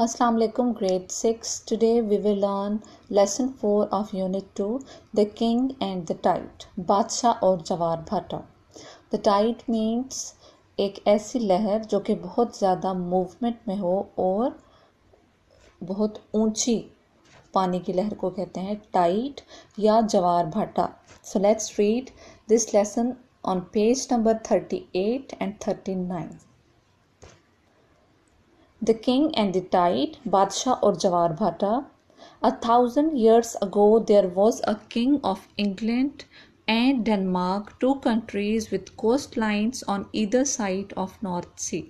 Assalamu alaikum, grade 6. Today we will learn lesson 4 of unit 2, the king and the tide. बादशाह और जवार भाटा. The tide means एक ऐसी लहर जो कि बहुत ज़्यादा मूवमेंट में हो और बहुत ऊंची पानी की लहर को कहते हैं टाइड या जवार भाटा. So let's read this lesson on page number 38 and 39. The King and the Tide, बादशाह और जवार भाटा. 1,000 years ago there was a king of England and Denmark, two countries with coastlines on either side of North Sea.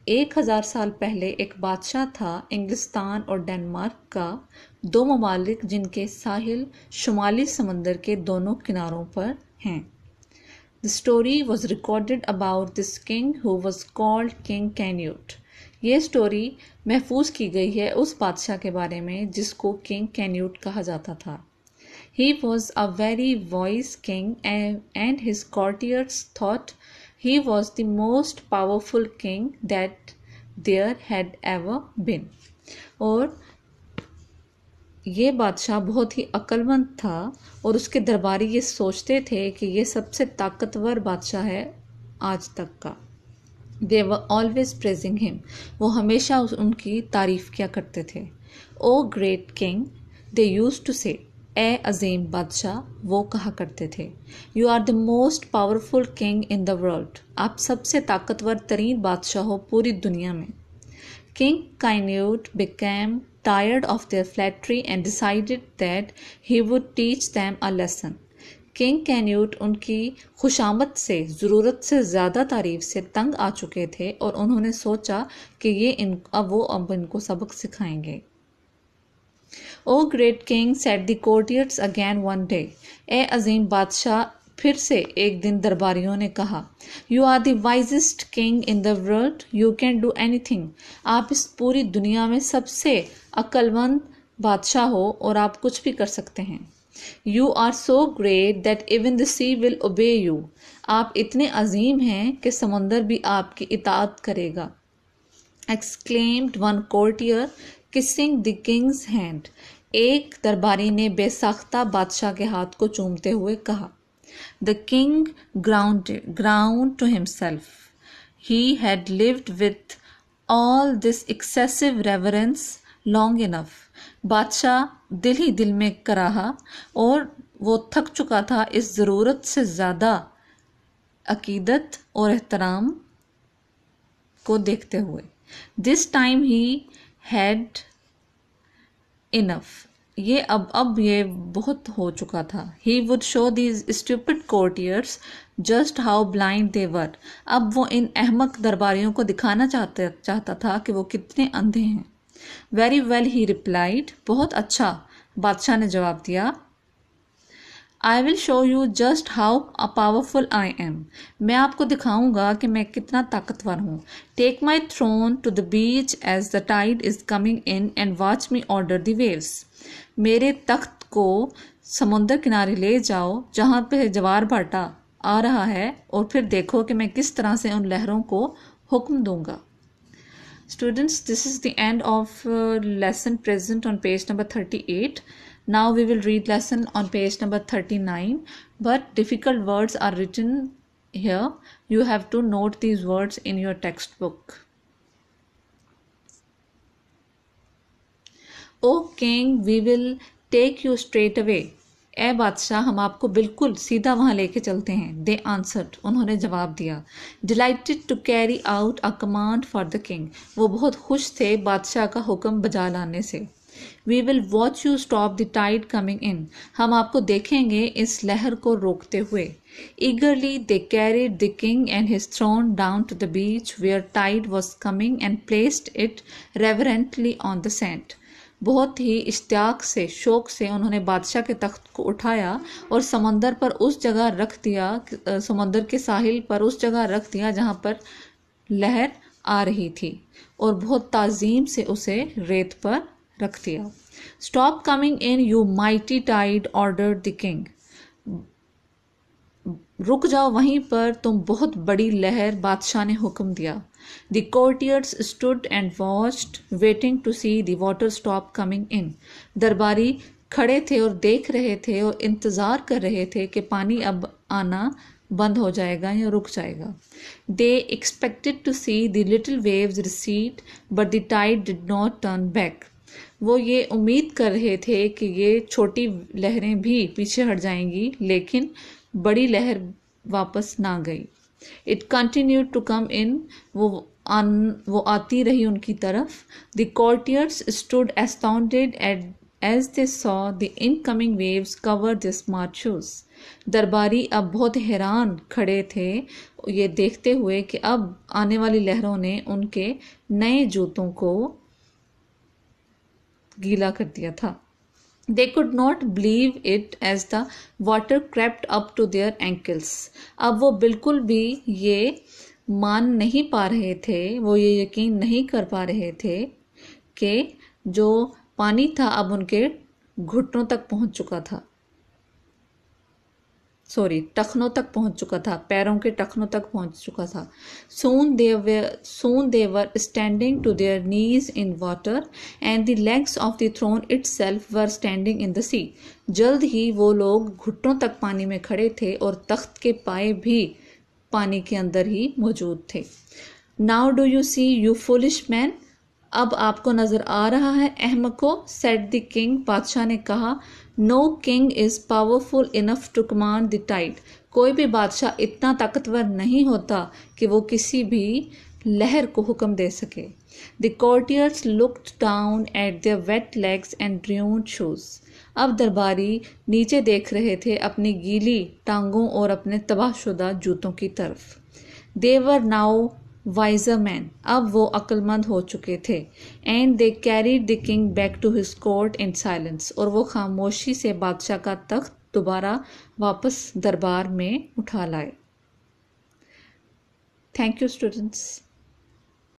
1000 साल पहले एक बादशाह था इंग्लिस्तान और डेनमार्क का, दो ममालिक जिनके साहिल शुमाली समंदर के दोनों किनारों पर हैं. The story was recorded about this king who was called King Canute. ये स्टोरी महफूज की गई है उस बादशाह के बारे में जिसको किंग कैन्यूट कहा जाता था. He was a very wise king and his courtiers thought he was the most powerful king that there had ever been. और ये बादशाह बहुत ही अक्लमंद था और उसके दरबारी ये सोचते थे कि ये सबसे ताकतवर बादशाह है आज तक का. They were always praising him. वो हमेशा उनकी तारीफ किया करते थे. O great king, they used to say. ए अजीम बादशाह वो कहा करते थे. You are the most powerful king in the world. आप सबसे ताकतवर तरीन बादशाह हो पूरी दुनिया में. King Canute became tired of their flattery and decided that he would teach them a lesson. King Canute उनकी खुशामद से ज़रूरत से ज़्यादा तारीफ से तंग आ चुके थे और उन्होंने सोचा कि ये अब इनको सबक सिखाएंगे. O great king, said the courtiers again one day. ए अजीम बादशाह फिर से एक दिन दरबारियों ने कहा. You are the wisest king in the world. You can do anything. आप इस पूरी दुनिया में सबसे अक्लमंद बादशाह हो और आप कुछ भी कर सकते हैं. You are so great that even the sea will obey you. आप इतने अजीम हैं कि समंदर भी आपकी इताअत करेगा. Exclaimed one courtier, kissing the king's hand. एक दरबारी ने बेसाख्ता बादशाह के हाथ को चूमते हुए कहा. The king ground to himself. He had lived with all this excessive reverence long enough. बादशाह दिल ही दिल में कराहा और वो थक चुका था इस ज़रूरत से ज़्यादा अकीदत और एहतराम को देखते हुए. This time he had enough. ये अब ये बहुत हो चुका था. He would show these stupid courtiers just how blind they were. अब वो इन अहमक दरबारियों को दिखाना चाहता था कि वो कितने अंधे हैं. Very well, he replied. बहुत अच्छा, बादशाह ने जवाब दिया. I will show you just how powerful I am. मैं आपको दिखाऊंगा कि मैं कितना ताकतवर हूँ. Take my throne to the beach as the tide is coming in and watch me order the waves. मेरे तख्त को समुद्र किनारे ले जाओ जहाँ पे जवार भाटा आ रहा है और फिर देखो कि मैं किस तरह से उन लहरों को हुक्म दूंगा. Students, this is the end of lesson present on page number 38. Now we will read lesson on page number 39, but difficult words are written here. You have to note these words in your textbook. O king, we will take you straight away. ए बादशाह हम आपको बिल्कुल सीधा वहाँ लेके चलते हैं. They answered. उन्होंने जवाब दिया. Delighted to carry out a command for the king. वो बहुत खुश थे बादशाह का हुक्म बजा लाने से. We will watch you stop the tide coming in. हम आपको देखेंगे इस लहर को रोकते हुए. Eagerly they carried the king and his throne down to the beach where tide was coming and placed it reverently on the sand. बहुत ही इश्तियाक से शौक से उन्होंने बादशाह के तख्त को उठाया और समंदर पर उस जगह रख दिया, समंदर के साहिल पर उस जगह रख दिया जहाँ पर लहर आ रही थी और बहुत ताज़ीम से उसे रेत पर रख दिया. Stop coming in, you mighty tide, ordered the king. रुक जाओ वहीं पर, तुम बहुत बड़ी लहर, बादशाह ने हुक्म दिया। The courtiers stood and watched, waiting to see the water stop coming in. दरबारी खड़े थे और देख रहे थे और इंतज़ार कर रहे थे कि पानी अब आना बंद हो जाएगा या रुक जाएगा। They expected to see the little waves recede, but the tide did not turn back. वो ये उम्मीद कर रहे थे कि ये छोटी लहरें भी पीछे हट जाएंगी, लेकिन बड़ी लहर वापस ना गई। इट कंटिन्यू टू कम इन, वो आती रही उनकी तरफ। The courtiers stood astounded as they saw the incoming waves cover their smart shoes. दरबारी अब बहुत हैरान खड़े थे ये देखते हुए कि अब आने वाली लहरों ने उनके नए जूतों को गीला कर दिया था। They could not believe it as the water crept up to their ankles. अब वो बिल्कुल भी ये मान नहीं पा रहे थे, वो ये यकीन नहीं कर पा रहे थे कि जो पानी था अब उनके घुटनों तक पहुंच चुका था, टखनों तक पहुंच चुका था, पैरों के टखनों तक पहुंच चुका था। Soon they were standing to their knees in water, and the legs of the throne itself were standing in the sea. जल्द ही वो लोग घुटनों तक पानी में खड़े थे और तख्त के पाए भी पानी के अंदर ही मौजूद थे। Now do you see, you foolish man? अब आपको नजर आ रहा है अहमको, said the king. बादशाह ने कहा, No king is powerful enough to command the tide. कोई भी बादशाह इतना ताकतवर नहीं होता कि वो किसी भी लहर को हुक्म दे सके। The courtiers looked down at their wet legs and ruined shoes. अब दरबारी नीचे देख रहे थे अपनी गीली टांगों और अपने तबाहशुदा जूतों की तरफ। They were now wiser men. अब वो अक्लमंद हो चुके थे। And they carried the king back to his court in silence. और वो खामोशी से बादशाह का तख्त दोबारा वापस दरबार में उठा लाए। Thank you, students.